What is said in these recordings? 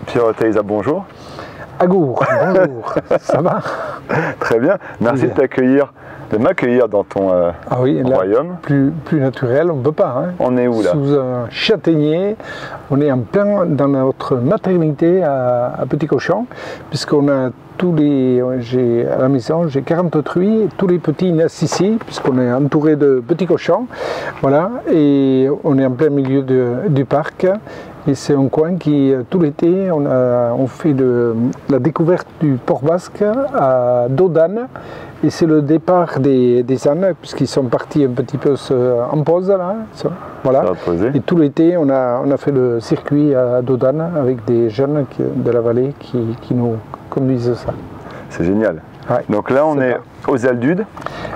Pierre Oteiza, bonjour. Agour, bonjour, ça va? Très bien, merci de m'accueillir dans ton royaume. Plus naturel, on ne peut pas. Hein. On est où là? Sous un châtaignier, on est en plein dans notre maternité à Petit Cochon, puisqu'on a à la maison, j'ai 40 truies, tous les petits naissent ici, puisqu'on est entouré de petits cochons, voilà, et on est en plein milieu du parc. Et c'est un coin qui, tout l'été, on fait la découverte du Port Basque à Dodane. Et c'est le départ des ânes, puisqu'ils sont partis un petit peu en pause. Là, voilà. Et tout l'été, on a fait le circuit à Dodane avec des jeunes de la vallée qui nous conduisent ça. C'est génial. Ouais, donc là, on est aux Aldudes.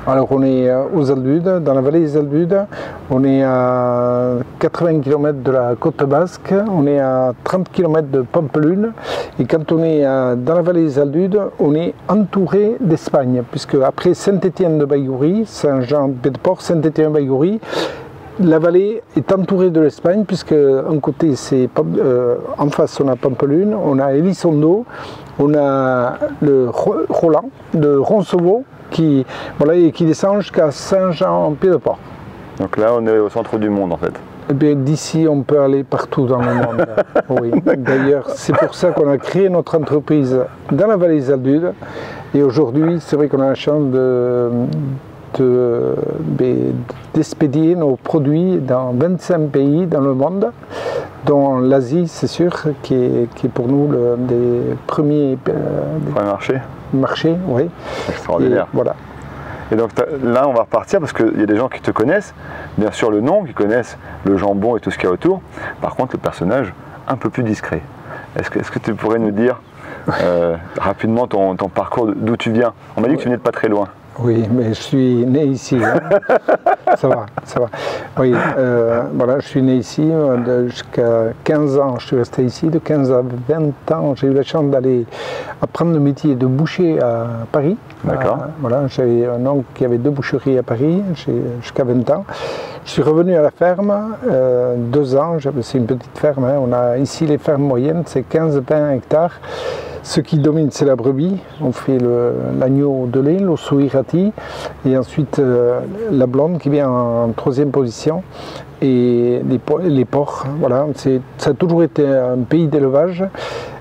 Alors on est aux Aldudes, dans la vallée des Aldudes. On est à 80 km de la côte basque, on est à 30 km de Pampelune. Et quand on est dans la vallée des Aldudes, on est entouré d'Espagne, puisque après Saint-Étienne-de-Baïgoury, Saint-Jean-Pied-de-Port, Saint-Étienne-de-Baïgoury, la vallée est entourée de l'Espagne, puisque un côté, en face, on a Pampelune, on a Elizondo, on a le Roland de Roncevaux qui descend jusqu'à Saint-Jean-Pied-de-Port. Donc là, on est au centre du monde en fait. Eh bien, d'ici, on peut aller partout dans le monde. Oui. D'ailleurs, c'est pour ça qu'on a créé notre entreprise dans la vallée des Aldudes. Et aujourd'hui, c'est vrai qu'on a la chance d'expédier nos produits dans 25 pays dans le monde, dont l'Asie, c'est sûr, qui est pour nous l'un des premiers marchés. Oui. Extraordinaire. Et voilà. Et donc là, on va repartir parce qu'il y a des gens qui te connaissent, bien sûr le nom, qui connaissent le jambon et tout ce qu'il y a autour. Par contre, le personnage, un peu plus discret. Est-ce que tu pourrais nous dire rapidement ton parcours, d'où tu viens? On m'a dit que tu venais de pas très loin. Oui, mais je suis né ici. Hein. Ça va. Oui, voilà, je suis né ici. Jusqu'à 15 ans, je suis resté ici. De 15 à 20 ans, j'ai eu la chance d'aller apprendre le métier de boucher à Paris. D'accord. Voilà, j'avais un oncle qui avait 2 boucheries à Paris jusqu'à 20 ans. Je suis revenu à la ferme, 2 ans, c'est une petite ferme. Hein. On a ici les fermes moyennes, c'est 15-20 hectares. Ce qui domine, c'est la brebis. On fait l'agneau de lait, l'Ossuirati, et ensuite la blonde qui vient en 3e position, et les porcs. Voilà, ça a toujours été un pays d'élevage.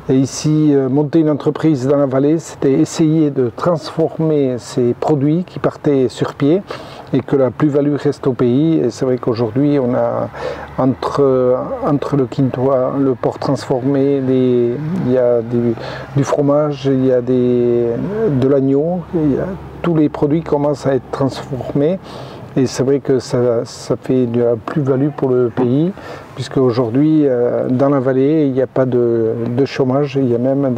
Et ici, monter une entreprise dans la vallée, c'était essayer de transformer ces produits qui partaient sur pied et que la plus-value reste au pays. Et c'est vrai qu'aujourd'hui, on a entre le quintois, le porc transformé, il y a du fromage, il y a de l'agneau, tous les produits commencent à être transformés. Et c'est vrai que ça fait de la plus-value pour le pays, puisque aujourd'hui, dans la vallée, il n'y a pas de chômage, il y a même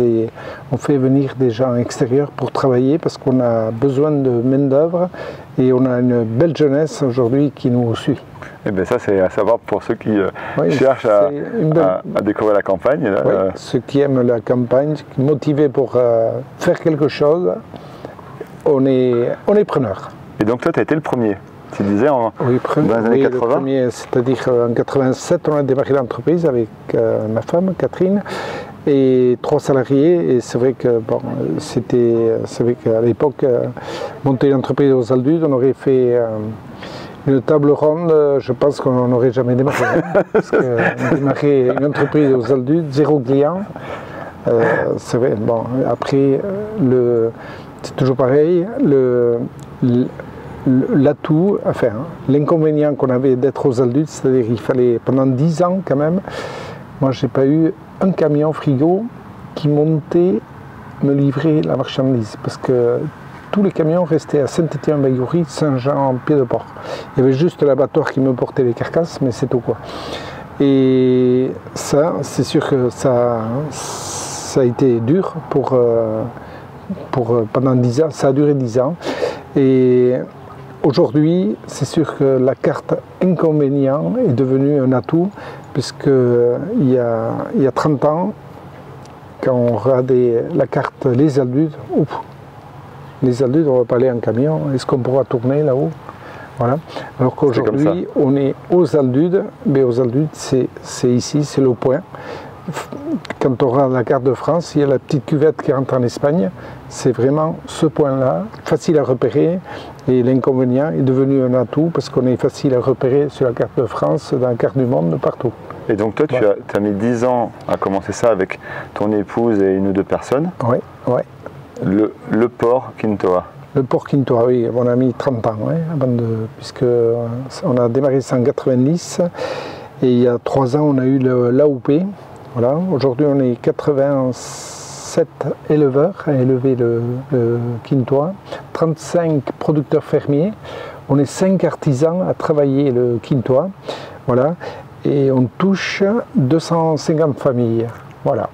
on fait venir des gens extérieurs pour travailler, parce qu'on a besoin de main-d'œuvre, et on a une belle jeunesse aujourd'hui qui nous suit. Et bien ça, c'est à savoir pour ceux qui cherchent à découvrir la campagne. Là, oui, ceux qui aiment la campagne, motivés pour faire quelque chose, on est preneurs. Et donc toi, tu as été le premier? Tu disais dans les années 80? C'est-à-dire en 87, on a démarré l'entreprise avec ma femme, Catherine, et 3 salariés. Et c'est vrai que qu'à l'époque, monter une entreprise aux Aldudes, on aurait fait une table ronde, je pense qu'on n'aurait jamais démarré. Parce qu'on démarrait une entreprise aux Aldudes, 0 client. C'est vrai, bon, après, c'est toujours pareil. L'atout, enfin, l'inconvénient qu'on avait d'être aux Aldudes, c'est-à-dire qu'il fallait, pendant 10 ans quand même, moi j'ai pas eu un camion frigo qui montait me livrer la marchandise, parce que tous les camions restaient à Saint-Étienne-Baïgoury, Saint-Jean-Pied-de-Port. Il y avait juste l'abattoir qui me portait les carcasses, mais c'est tout quoi. Et ça, c'est sûr que ça a été dur pendant 10 ans, ça a duré 10 ans. Et aujourd'hui, c'est sûr que la carte inconvénient est devenue un atout, puisqu'il y a 30 ans, quand on regardait la carte Les Aldudes, les Aldudes, on va pas aller en camion, est-ce qu'on pourra tourner là-haut? Voilà. Alors qu'aujourd'hui, on est aux Aldudes, mais aux Aldudes, c'est ici, c'est le point. quand on regarde la carte de France, il y a la petite cuvette qui rentre en Espagne. C'est vraiment ce point-là, facile à repérer. Et l'inconvénient est devenu un atout parce qu'on est facile à repérer sur la carte de France, dans la carte du monde, partout. Et donc toi, tu as mis 10 ans à commencer ça avec ton épouse et une ou deux personnes. Oui, oui. Le port Quintoa. Le port Quintoa, oui, on a mis 30 ans, puisque on a démarré ça en 90 et il y a 3 ans on a eu l'AOP. Voilà. Aujourd'hui on est 87 éleveurs à élever le Quintoa, 35 producteurs fermiers, on est 5 artisans à travailler le Quintoa, voilà, et on touche 250 familles. Voilà.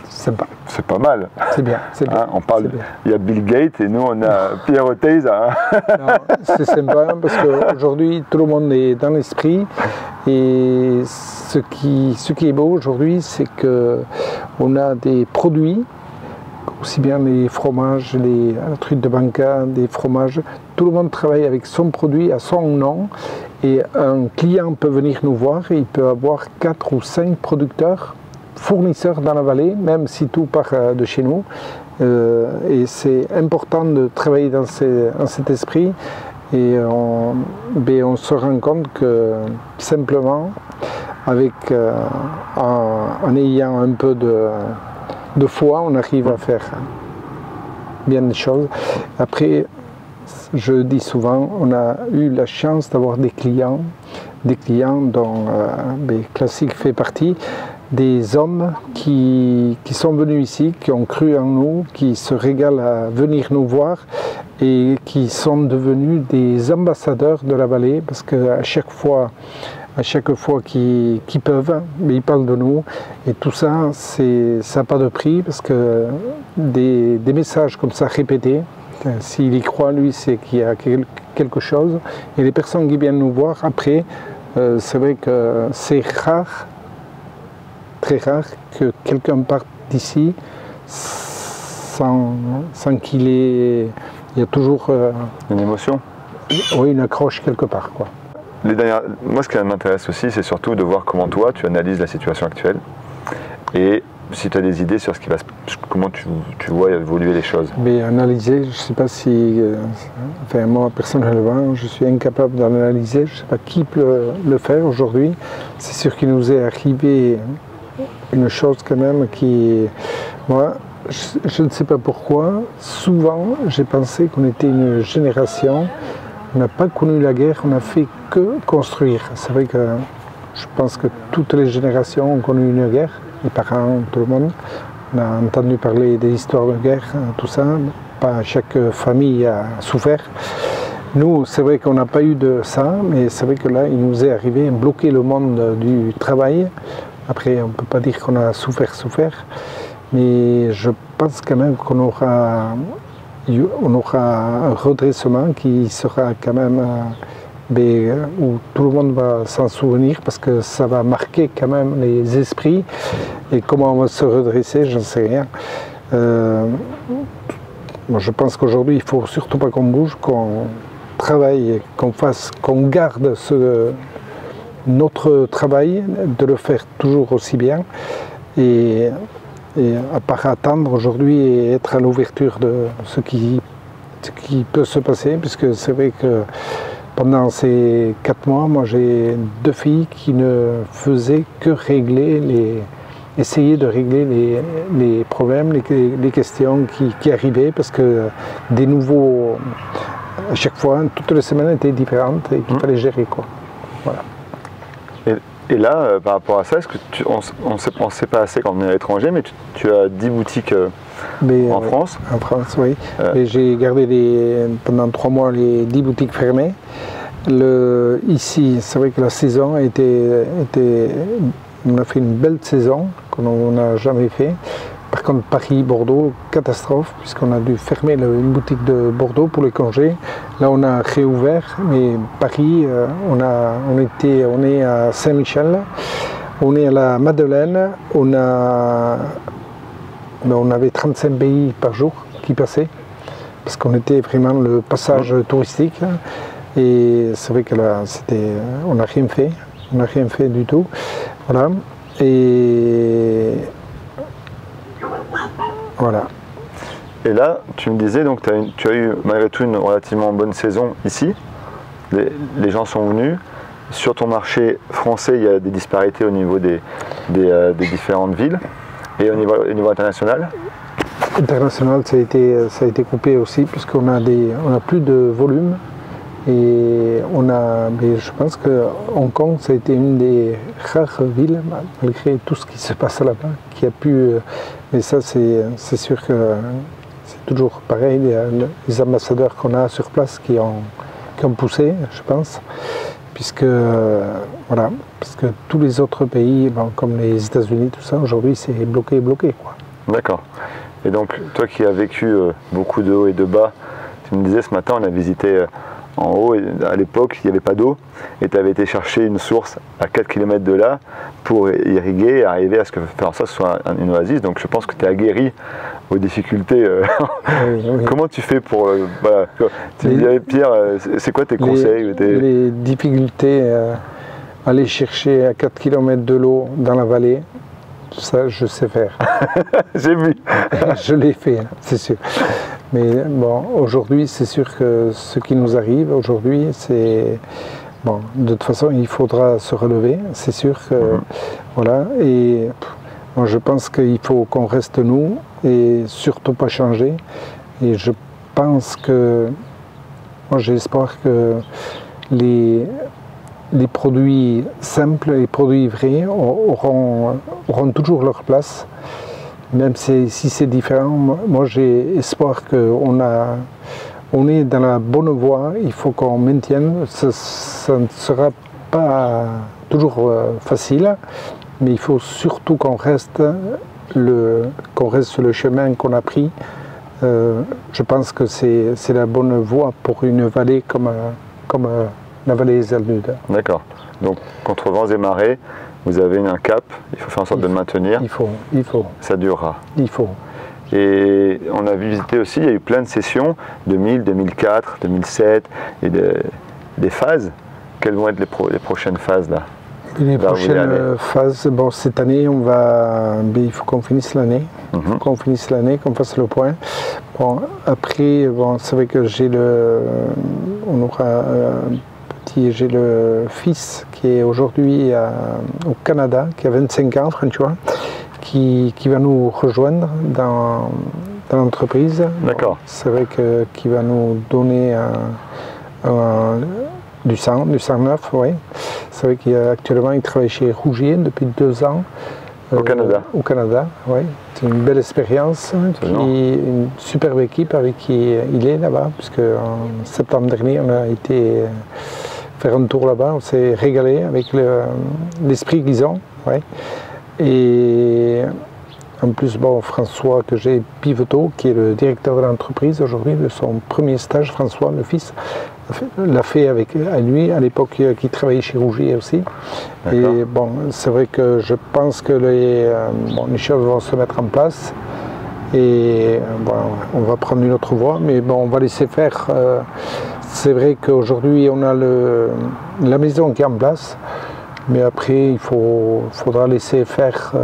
Sympa. C'est pas mal. C'est bien, c'est bien. Hein, on parle, il y a Bill Gates et nous on a Pierre Oteiza. C'est sympa parce qu'aujourd'hui tout le monde est dans l'esprit et ce qui est beau aujourd'hui c'est qu'on a des produits, aussi bien les fromages, la truite de banca, des fromages, tout le monde travaille avec son produit à son nom et un client peut venir nous voir et il peut avoir 4 ou 5 producteurs fournisseurs dans la vallée, même si tout part de chez nous. Et c'est important de travailler dans cet esprit. Et on se rend compte que simplement, en ayant un peu de foi, on arrive à faire bien des choses. Après, je dis souvent, on a eu la chance d'avoir des clients dont Classique fait partie, des hommes qui sont venus ici, qui ont cru en nous, qui se régalent à venir nous voir et qui sont devenus des ambassadeurs de la vallée parce qu'à chaque fois qu'ils peuvent, ils parlent de nous et tout ça, ça n'a pas de prix parce que des messages comme ça répétés, s'il y croit lui, c'est qu'il y a quelque chose et les personnes qui viennent nous voir après, c'est vrai que c'est rare, très rare que quelqu'un parte d'ici sans qu'il ait... Il y a toujours... une émotion. Oui, une accroche quelque part, quoi. Moi, ce qui m'intéresse aussi, c'est surtout de voir comment toi, tu analyses la situation actuelle et si tu as des idées sur comment tu vois évoluer les choses. Mais analyser, je ne sais pas si... enfin, moi, personnellement, je suis incapable d'analyser. Je ne sais pas qui peut le faire aujourd'hui. C'est sûr qu'il nous est arrivé une chose quand même qui... Moi, je ne sais pas pourquoi, souvent, j'ai pensé qu'on était une génération, on n'a pas connu la guerre, on n'a fait que construire. C'est vrai que je pense que toutes les générations ont connu une guerre, les parents, tout le monde. On a entendu parler des histoires de guerre, tout ça. Pas chaque famille a souffert. Nous, c'est vrai qu'on n'a pas eu de ça, mais c'est vrai que là, il nous est arrivé bloquer le monde du travail. Après, on ne peut pas dire qu'on a souffert, mais je pense quand même qu'on aura un redressement qui sera quand même où tout le monde va s'en souvenir parce que ça va marquer quand même les esprits et comment on va se redresser, je ne sais rien. Moi, je pense qu'aujourd'hui il ne faut surtout pas qu'on bouge, qu'on travaille, qu'on garde notre travail, de le faire toujours aussi bien et à part attendre aujourd'hui et être à l'ouverture de ce qui peut se passer, puisque c'est vrai que pendant ces 4 mois, moi j'ai 2 filles qui ne faisaient que essayer de régler les problèmes, les questions qui arrivaient, parce que des nouveaux, à chaque fois, toutes les semaines étaient différentes et qu'il fallait gérer, quoi. Voilà. Et là, par rapport à ça, est-ce que on ne sait pas assez quand on est à l'étranger, mais tu as 10 boutiques en France. En France, oui. Et j'ai gardé pendant 3 mois les 10 boutiques fermées. Ici, c'est vrai que la saison on a fait une belle saison qu'on n'a jamais fait. Par contre, Paris, Bordeaux, catastrophe, puisqu'on a dû fermer une boutique de Bordeaux pour les congés. Là, on a réouvert, mais Paris, on est à Saint-Michel, on est à la Madeleine, on avait 35 pays par jour qui passaient, parce qu'on était vraiment le passage touristique. Et c'est vrai que là, on n'a rien fait du tout. Voilà. Et voilà. Et là, tu me disais, donc tu as eu malgré tout une relativement bonne saison ici. Les gens sont venus. Sur ton marché français, il y a des disparités au niveau des différentes villes. Et au niveau international? International, ça a été coupé aussi, puisqu'on a plus de volume. Et mais je pense que Hong Kong, ça a été une des rares villes, malgré tout ce qui se passe là-bas, qui a pu. Mais ça, c'est sûr que c'est toujours pareil. Il y a les ambassadeurs qu'on a sur place qui ont poussé, je pense, puisque tous les autres pays, comme les États-Unis, tout ça, aujourd'hui, c'est bloqué. Quoi. D'accord. Et donc, toi qui as vécu beaucoup de hauts et de bas, tu me disais ce matin, on a visité en haut, et à l'époque, il n'y avait pas d'eau, et tu avais été chercher une source à 4 km de là pour irriguer et arriver à ce que faire ça soit une oasis. Donc je pense que tu es aguerri aux difficultés. Oui. Comment tu fais pour... voilà. Tu me disais, Pierre, c'est quoi tes conseils? Les difficultés, aller chercher à 4 km de l'eau dans la vallée, ça je sais faire. J'ai vu. Je l'ai fait, c'est sûr. Mais bon, aujourd'hui, c'est sûr que ce qui nous arrive aujourd'hui, c'est... Bon, de toute façon, il faudra se relever, c'est sûr que... Voilà, et bon, je pense qu'il faut qu'on reste nous, et surtout pas changer. Et je pense que... Moi, j'ai espoir que les produits simples, les produits vrais auront toujours leur place. Même si c'est différent, moi j'ai espoir qu'on est dans la bonne voie, il faut qu'on maintienne. Ça ne sera pas toujours facile, mais il faut surtout qu'on reste sur le chemin qu'on a pris. Je pense que c'est la bonne voie pour une vallée comme la vallée des Aldudes. D'accord. Donc contre vents et marées, vous avez un cap, il faut faire en sorte de le maintenir. Il faut. Ça durera. Il faut. Et on a visité aussi, il y a eu plein de sessions, 2000, 2004, 2007, et des phases. Quelles vont être les prochaines phases là? Les prochaines phases, bon, cette année, il faut qu'on finisse l'année. Qu'on finisse l'année, qu'on fasse le point. Bon, après, c'est vrai que j'ai le fils qui est aujourd'hui au Canada, qui a 25 ans, François, qui va nous rejoindre dans l'entreprise. D'accord. C'est vrai qu'il va nous donner du sang neuf, oui. C'est vrai qu'actuellement il travaille chez Rougier depuis 2 ans. Au Canada. Au Canada, oui. C'est une belle expérience, une superbe équipe avec qui il est là-bas, puisque en septembre dernier on a été faire un tour là-bas, on s'est régalé avec l'esprit qu'ils ont. Ouais. Et en plus, François, que j'ai Piveteau, qui est le directeur de l'entreprise aujourd'hui, de son premier stage, François, le fils, l'a fait avec lui, à l'époque, qui travaillait chez Rougier aussi. Et c'est vrai que je pense que les choses vont se mettre en place. Et on va prendre une autre voie, mais on va laisser faire. C'est vrai qu'aujourd'hui, on a la maison qui est en place, mais après, il faudra laisser faire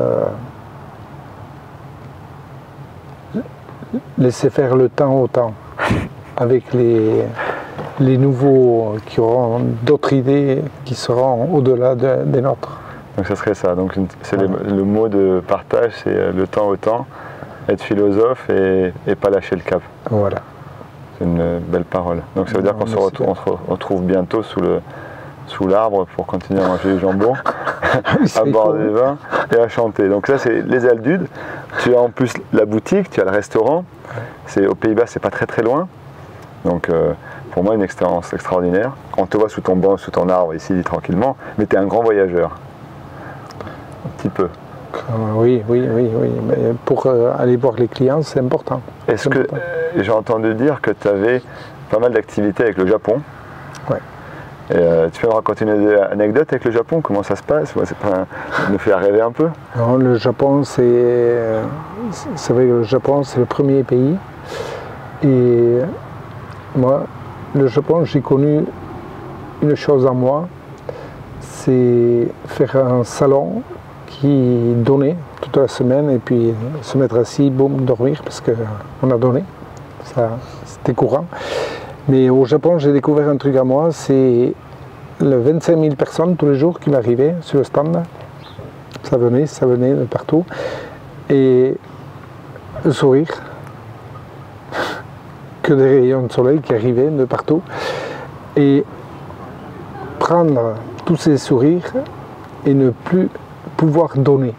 le temps au temps, avec les nouveaux qui auront d'autres idées qui seront au-delà des nôtres. Donc ça serait ça, donc c'est le mot de partage, c'est le temps au temps, être philosophe et pas lâcher le cap. Voilà. C'est une belle parole. Donc ça veut dire qu'on se retrouve bientôt sous l'arbre pour continuer à manger du jambon, à boire des vins et à chanter. Donc ça c'est les Aldudes. Tu as en plus la boutique, tu as le restaurant. Aux Pays-Bas, c'est pas très loin. Donc pour moi une expérience extraordinaire. On te voit sous ton banc, sous ton arbre ici tranquillement, mais tu es un grand voyageur. Un petit peu. Oui. Mais pour aller voir les clients, c'est important. Est-ce que j'ai entendu dire que tu avais pas mal d'activités avec le Japon? Oui. Tu peux me raconter une anecdote avec le Japon? Comment ça se passe? Ça me fait rêver un peu. Non, le Japon, c'est vrai que le Japon, c'est le premier pays. Et moi, le Japon, j'ai connu une chose en moi, c'est faire un salon qui donnaient toute la semaine et puis se mettre assis, boum, dormir parce qu'on a donné. Ça, c'était courant. Mais au Japon, j'ai découvert un truc à moi, c'est le 25 000 personnes tous les jours qui m'arrivaient sur le stand. Ça venait de partout. Et le sourire, que des rayons de soleil qui arrivaient de partout. Et prendre tous ces sourires et ne plus pouvoir donner.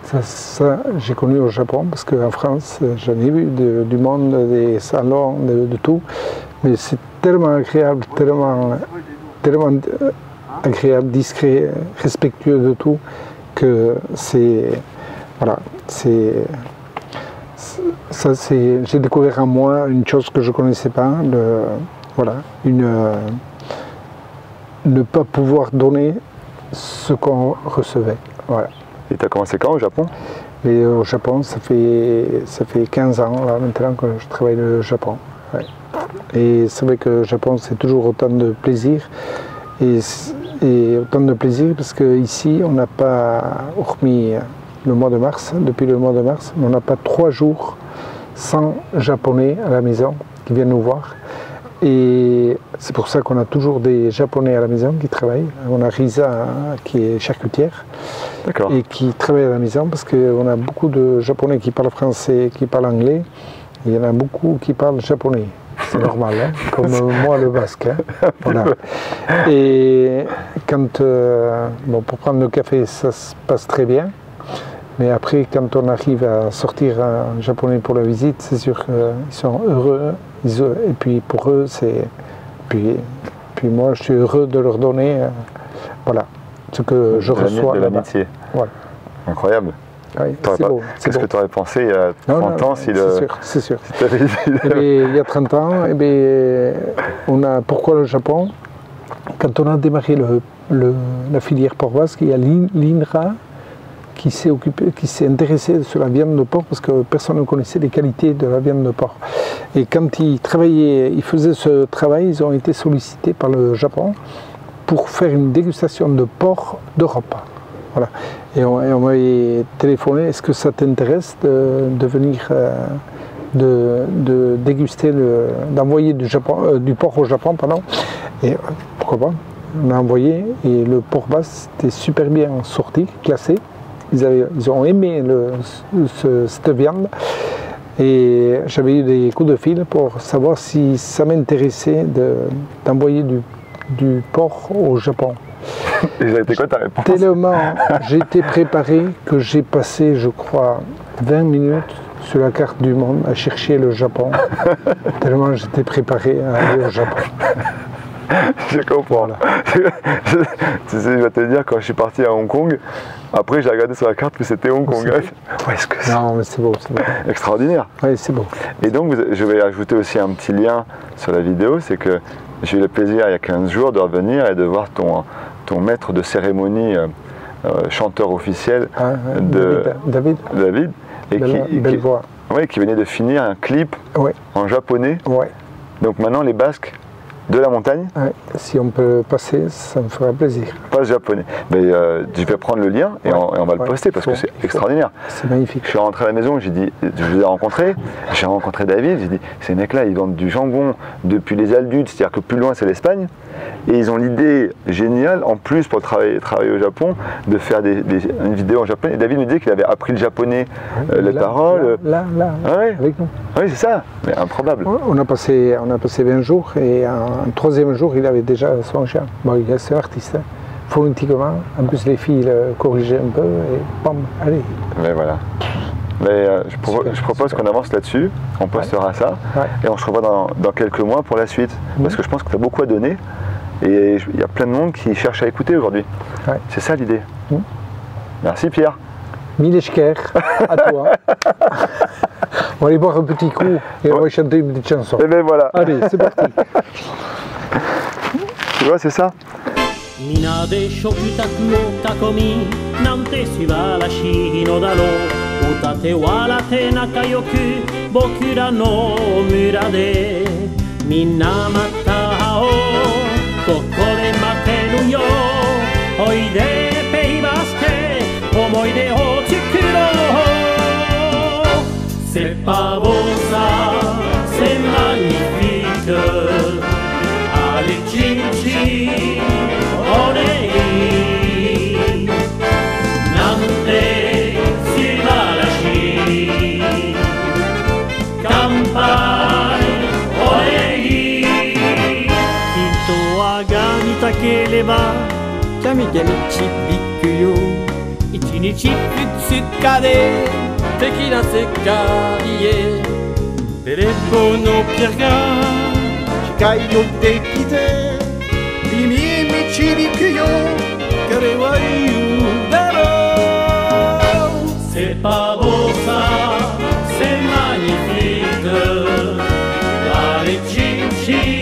Ça j'ai connu au Japon, parce qu'en France, j'en ai vu du monde, des salons, de tout. Mais c'est tellement agréable, tellement agréable, discret, respectueux de tout, que c'est... Voilà, j'ai découvert en moi une chose que je ne connaissais pas, ne pas pouvoir donner ce qu'on recevait. Voilà. Et tu as commencé quand au Japon? Et au Japon, ça fait 15 ans là, maintenant que je travaille au Japon. Ouais. Et c'est vrai que le Japon, c'est toujours autant de plaisir. Et autant de plaisir parce qu'ici, on n'a pas, hormis le mois de mars, depuis le mois de mars, on n'a pas 3 jours sans Japonais à la maison qui viennent nous voir. Et c'est pour ça qu'on a toujours des Japonais à la maison qui travaillent. On a Risa qui est charcutière et qui travaille à la maison parce qu'on a beaucoup de Japonais qui parlent français, qui parlent anglais. Il y en a beaucoup qui parlent japonais. C'est normal, hein, comme moi le basque. Hein. Voilà. Et quand, pour prendre le café, ça se passe très bien. Mais après, quand on arrive à sortir un japonais pour la visite, c'est sûr qu'ils sont heureux. Et puis pour eux, c'est... Puis moi, je suis heureux de leur donner voilà, ce que je reçois. De l'amitié. Voilà. Incroyable. Oui, qu'est-ce que tu aurais pensé il y a 30 ans si c'est sûr. Si il y a 30 ans, pourquoi le Japon? Quand on a démarré la filière porc basque, il y a l'INRA qui s'est intéressé sur la viande de porc parce que personne ne connaissait les qualités de la viande de porc. Et quand ils faisaient ce travail, ils ont été sollicités par le Japon pour faire une dégustation de porc d'Europe. Voilà. Et on m'avait téléphoné, est-ce que ça t'intéresse de venir de déguster, d'envoyer du porc au Japon, pardon. Et pourquoi pas? On a envoyé et le porc basque était super bien sorti, classé. Ils ont aimé cette viande et j'avais eu des coups de fil pour savoir si ça m'intéressait d'envoyer du porc au Japon. Et ça a été quoi ta réponse? Tellement j'ai été préparé que j'ai passé, je crois, 20 minutes sur la carte du monde à chercher le Japon. Tellement j'étais préparé à aller au Japon. Je comprends. Voilà. Tu sais, je vais te dire, quand je suis parti à Hong Kong, après j'ai regardé sur la carte que c'était Hong Kong. Non, mais c'est beau, c'est beau. Extraordinaire. Oui, c'est beau. Et donc, je vais ajouter aussi un petit lien sur la vidéo, c'est que j'ai eu le plaisir il y a 15 jours de revenir et de voir ton maître de cérémonie, chanteur officiel, David. Et belle voix. Oui, qui venait de finir un clip en japonais. Ouais. Donc maintenant, les Basques de la montagne. Ouais, si on peut passer, ça me fera plaisir. Passe japonais. Mais je vais prendre le lien et on va le poster parce que c'est extraordinaire. C'est magnifique. Je suis rentré à la maison, j'ai dit, je vous ai rencontré, j'ai rencontré David, j'ai dit, ces mecs-là, ils vendent du jambon depuis les Aldudes, c'est-à-dire que plus loin c'est l'Espagne, et ils ont l'idée géniale, en plus pour travailler au Japon, de faire une vidéo en japonais. Et David me disait qu'il avait appris le japonais, les paroles. Là, avec nous. Oui, c'est ça, mais improbable. On a passé 20 jours et un troisième jour, il avait déjà son chien. Bon, c'est un artiste, hein. Phonétiquement. En plus, les filles le corrigeaient un peu et bam, allez. Mais voilà. Mais je propose qu'on avance là-dessus, on postera ça et on se revoit dans quelques mois pour la suite. Parce que je pense que tu as beaucoup à donner et il y a plein de monde qui cherche à écouter aujourd'hui. C'est ça l'idée. Merci Pierre. Mileshker, à toi. On va aller boire un petit coup et on va chanter une petite chanson. Et bien voilà. Allez, c'est parti. Tu vois, c'est ça. 皆で食卓を囲みなんて素晴らしいのだろう歌って笑って仲良く僕らの村でみんなまた会おうここで待ってるよおいでペイバスケたければキャミキャミちびくよ一日二日で的な世界へベレッボのピアが機械をできて君導くよ彼は言うだろう C'est pas beau ça, c'est magnifique. Allez, chim chim.